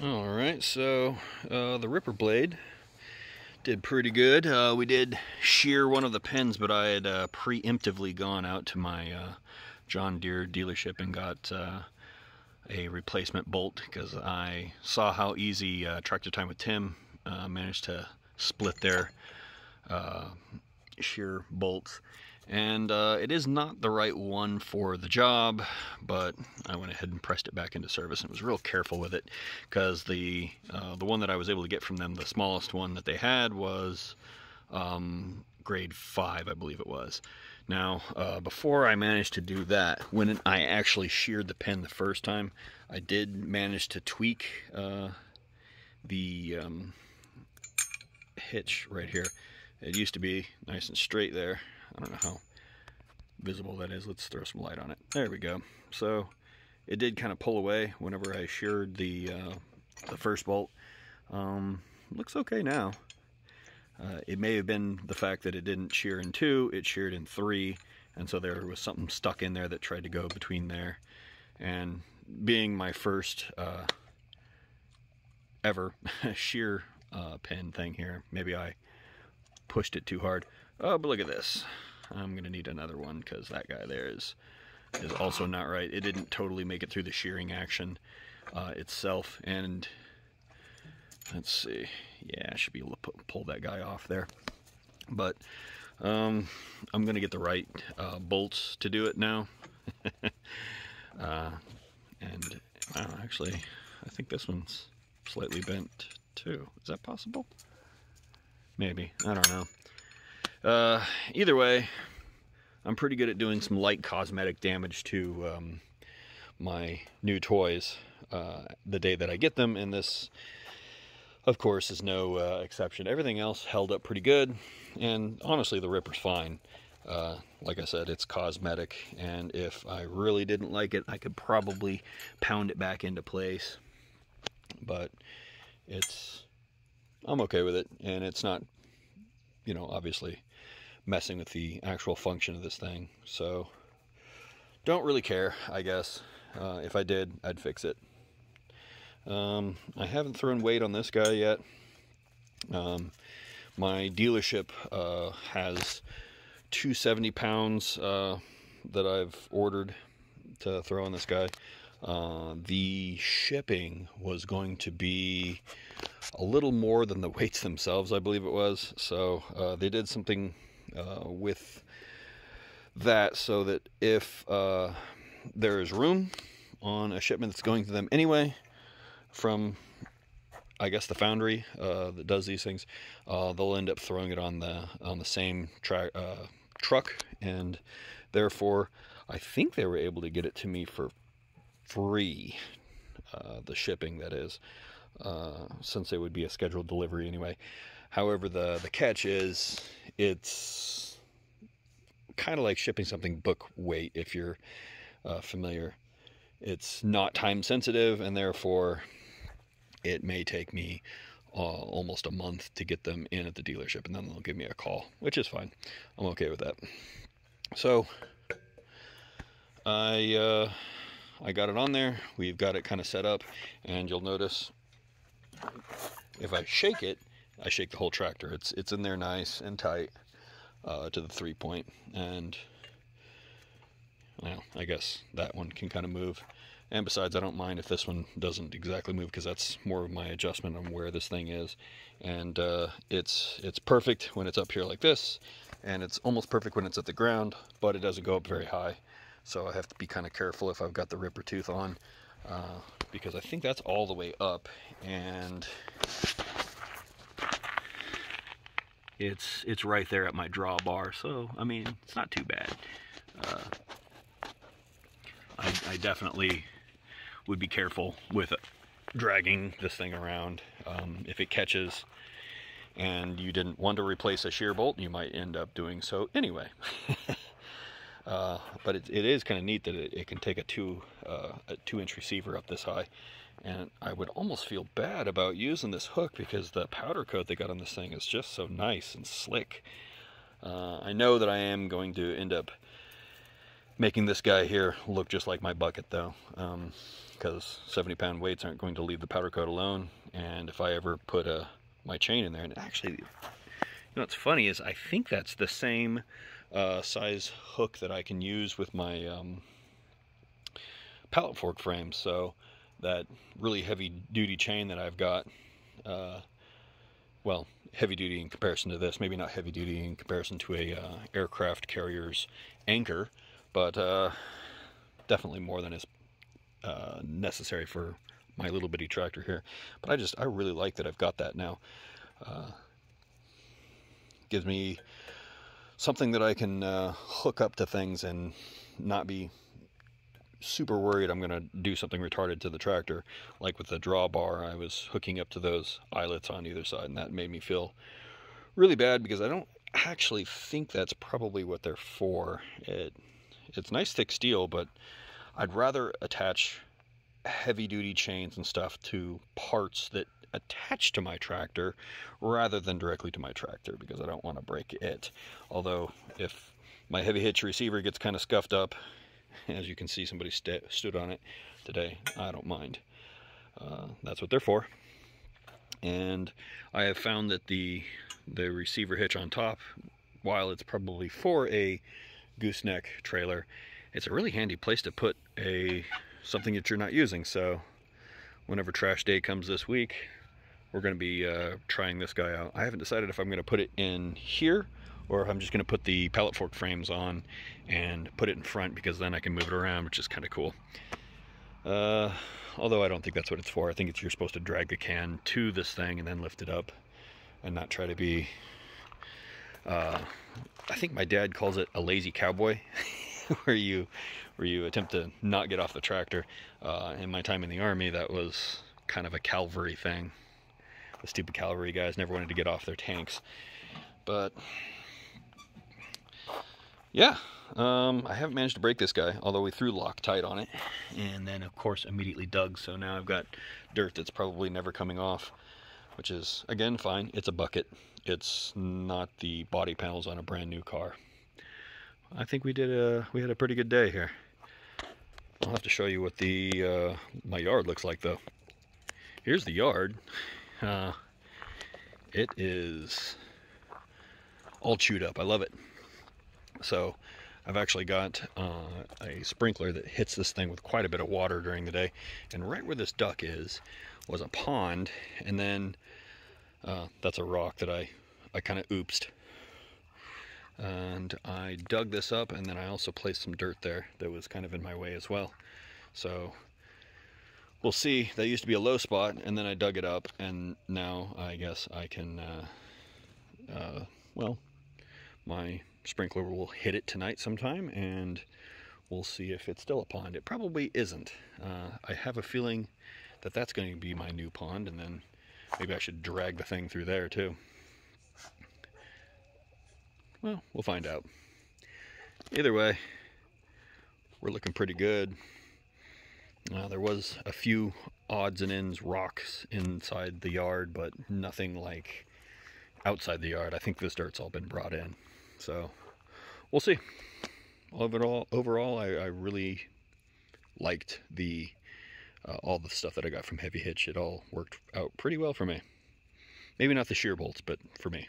Alright, so the Ripper blade did pretty good. We did shear one of the pins, but I had preemptively gone out to my John Deere dealership and got a replacement bolt because I saw how easy Tractor Time with Tim managed to split their shear bolts. And it is not the right one for the job, but I went ahead and pressed it back into service and was real careful with it because the one that I was able to get from them, the smallest one that they had, was grade 5, I believe it was. Now, before I managed to do that, when I actually sheared the pin the first time, I did manage to tweak the hitch right here. It used to be nice and straight there. I don't know how visible that is. Let's throw some light on it. There we go. So it did kind of pull away whenever I sheared the first bolt. Looks okay now. It may have been the fact that it didn't shear in 2, it sheared in 3, and so there was something stuck in there that tried to go between there. And being my first ever shear pin thing here, maybe I pushed it too hard. Oh, but look at this. I'm going to need another one because that guy there is also not right. It didn't totally make it through the shearing action itself. And let's see. Yeah, I should be able to pull that guy off there. But I'm going to get the right bolts to do it now. And actually, I think this one's slightly bent too. Is that possible? Maybe. I don't know. Either way, I'm pretty good at doing some light cosmetic damage to my new toys the day that I get them, and this, of course, is no exception. Everything else held up pretty good, and honestly, the Ripper's fine. Like I said, it's cosmetic, and if I really didn't like it, I could probably pound it back into place, but I'm okay with it, and it's not, obviously messing with the actual function of this thing, so don't really care, I guess. If I did, I'd fix it. I haven't thrown weight on this guy yet. My dealership has 270 pounds that I've ordered to throw on this guy. The shipping was going to be a little more than the weights themselves, I believe it was. So they did something with that so that if there is room on a shipment that's going to them anyway from, I guess, the foundry that does these things, they'll end up throwing it on the same truck, and therefore I think they were able to get it to me for free, the shipping, that is, since it would be a scheduled delivery anyway. However, the catch is it's kind of like shipping something book weight, if you're familiar. It's not time sensitive, and therefore it may take me almost a month to get them in at the dealership, and then they'll give me a call, which is fine. I'm okay with that. So I got it on there. We've got it kind of set up, and you'll notice if I shake it, I shake the whole tractor. It's in there nice and tight to the 3-point, and well, I guess that one can kind of move. And besides, I don't mind if this one doesn't exactly move, because that's more of my adjustment on where this thing is. And it's perfect when it's up here like this, and it's almost perfect when it's at the ground, but it doesn't go up very high. So I have to be kind of careful if I've got the Ripper tooth on, because I think that's all the way up, and it's right there at my drawbar. So I mean, it's not too bad. I definitely would be careful with dragging this thing around. If it catches and you didn't want to replace a shear bolt, you might end up doing so anyway. But it is kind of neat that it can take a 2-inch receiver up this high. And I would almost feel bad about using this hook, because the powder coat they got on this thing is just so nice and slick. I know that I am going to end up making this guy here look just like my bucket, though, because 70-pound weights aren't going to leave the powder coat alone. And if I ever put my chain in there, and actually, you know what's funny is I think that's the same size hook that I can use with my pallet fork frame. So that really heavy duty chain that I've got, well, heavy duty in comparison to this, maybe not heavy duty in comparison to a aircraft carrier's anchor, but definitely more than is necessary for my little bitty tractor here. But I really like that I've got that now. Gives me something that I can hook up to things and not be super worried I'm going to do something retarded to the tractor. Like with the drawbar, I was hooking up to those eyelets on either side, and that made me feel really bad because I don't actually think that's probably what they're for. It's nice thick steel, but I'd rather attach heavy duty chains and stuff to parts that attach to my tractor rather than directly to my tractor, because I don't want to break it. Although if my heavy hitch receiver gets kind of scuffed up, as you can see, somebody stood on it today, I don't mind. That's what they're for. And I have found that the receiver hitch on top, while it's probably for a gooseneck trailer, it's a really handy place to put something that you're not using. So whenever trash day comes this week, we're going to be trying this guy out. I haven't decided if I'm going to put it in here or if I'm just going to put the pallet fork frames on and put it in front, because then I can move it around, which is kind of cool. Although I don't think that's what it's for. I think you're supposed to drag the can to this thing and then lift it up and not try to be, I think my dad calls it a lazy cowboy, where you attempt to not get off the tractor. In my time in the Army, that was kind of a cavalry thing. The stupid cavalry guys never wanted to get off their tanks. But yeah, I haven't managed to break this guy, although we threw Loctite on it and then of course immediately dug. So now I've got dirt that's probably never coming off, which is again fine. It's a bucket. It's not the body panels on a brand new car. I think we had a pretty good day here. I'll have to show you what my yard looks like, though. Here's the yard. It is all chewed up. I love it. So I've actually got a sprinkler that hits this thing with quite a bit of water during the day. And right where this duck was a pond, and then that's a rock that I kind of oopsed. And I dug this up, and then I also placed some dirt there that was kind of in my way as well. So we'll see. That used to be a low spot, and then I dug it up, and now I guess I can, well, my sprinkler will hit it tonight sometime, and we'll see if it's still a pond. It probably isn't. I have a feeling that that's going to be my new pond, and then maybe I should drag the thing through there too. Well, we'll find out. Either way, we're looking pretty good. There was a few odds and ends rocks inside the yard, but nothing like outside the yard. I think this dirt's all been brought in. So we'll see. Overall, I really liked all the stuff that I got from Heavy Hitch. It all worked out pretty well for me. Maybe not the shear bolts, but for me.